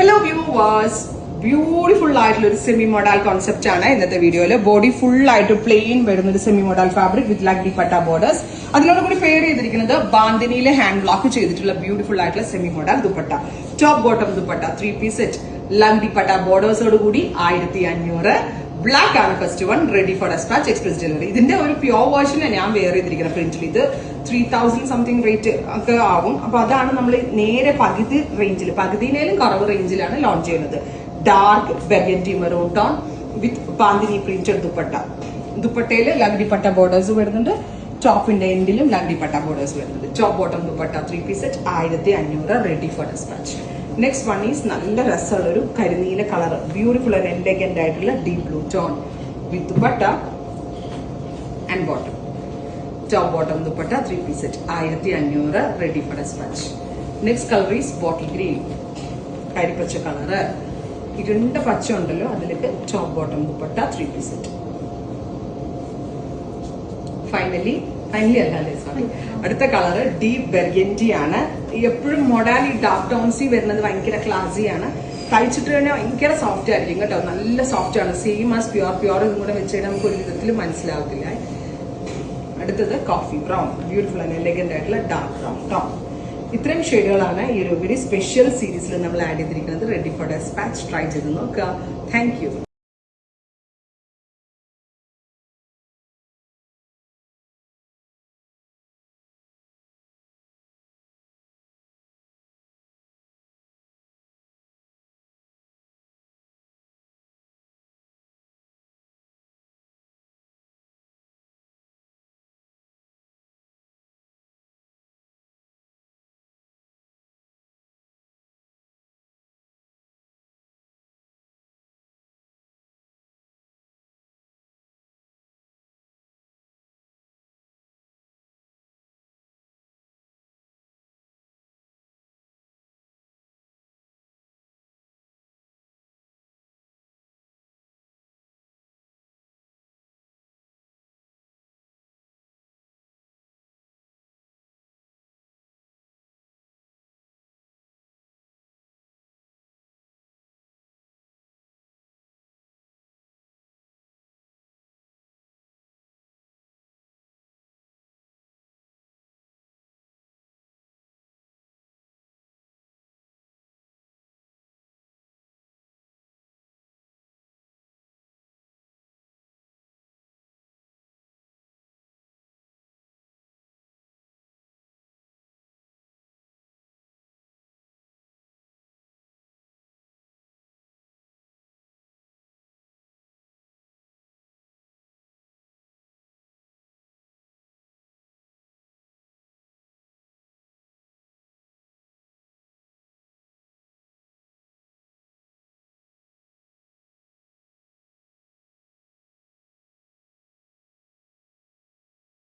Hello viewers, beautiful ആയിട്ടുള്ള ഒരു semi model concept ആണ് ഇന്നത്തെ വീഡിയോയിൽ. ബോഡി ഫുൾ ആയിട്ട് പ്ലെയിൻ വരുന്ന ഒരു semi model fabric with lagdi patta borders. അതിനോട് കൂടി പെയർ ചെയ്തിരിക്കുന്നത് ബാന്തിനിയിലെ ഹാൻഡ് ബ്ലോക്ക് ചെയ്തിട്ടുള്ള ബ്യൂട്ടിഫുൾ ആയിട്ടുള്ള semi model dupatta, top bottom dupatta, 3-piece set, lagdi patta ബോർഡേഴ്സോട് കൂടി 1500. ബ്ലാക്ക് ആണ് first one, ready for despatch, express delivery. ഇതിന്റെ ഒരു പ്യോർ വേർഷൻ ഞാൻ വെയർ ചെയ്തിരിക്കുന്ന പ്രിന്റിൽ. ഇത് 3000 സംതിങ് റേറ്റ് ഒക്കെ ആവും. അപ്പൊ അതാണ് നമ്മൾ നേരെ പകുതി റേഞ്ചിൽ, പകുതിയിലും കുറവ് റേഞ്ചിലാണ് ലോഞ്ച് ചെയ്യുന്നത്. Dark burgundy maroon tone with bandhani printed dupatta. ദുപ്പട്ടയില് ലഗ്ഡി പട്ട ബോർഡേഴ്സ് വരുന്നുണ്ട്, ടോപ്പിന്റെ എൻഡിലും ലഗ്ഡി പട്ട ബോർഡേഴ്സ് വരുന്നുണ്ട്. Top bottom dupatta 3-piece set 1500, ready for despatch. Next one is നല്ല രസമുള്ള ഒരു കരിനീല കളർ, ബ്യൂട്ടിഫുൾ ആൻഡ് എലഗന്റ് ആയിട്ടുള്ള deep blue tone with dupatta and bottom. Top bottom dupatta 3-piece set 1500, ready for despatch. Next colour is bottle green, കരിപ്പച്ച colour. ഇരുണ്ട പച്ച ഉണ്ടല്ലോ, അതിലേക്ക് top bottom dupatta 3-piece set. Finally അല്ലാതെ സോറി, അടുത്ത കളറ് ഡീപ് ബെർഗൻഡി ആണ്. എപ്പോഴും മോഡൽ ഈ ഡാർക്ക് ടോൺസി വരുന്നത് ഭയങ്കര ക്ലാസി ആണ്. തയ്ച്ചിട്ട് തന്നെ ഭയങ്കര സോഫ്റ്റ് ആയിരിക്കും കേട്ടോ, നല്ല സോഫ്റ്റ് ആണ്. സെയിം ആസ് പ്യോർ ഇതും കൂടെ വെച്ച് നമുക്ക് ഒരു വിധത്തിലും മനസ്സിലാവത്തില്ല. അടുത്തത് coffee brown, beautiful and elegant ആയിട്ടുള്ള ഡാർക്ക് ബ്രൗൺ ടോൺ. ഇത്രയും ഷെയ്ഡുകളാണ് ഈ ഒരു വെരി സ്പെഷ്യൽ സീരീസിൽ നമ്മൾ ആഡ് ചെയ്തിരിക്കുന്നത്. Ready for dispatch. ട്രൈ ചെയ്ത് നോക്കുക. Thank you.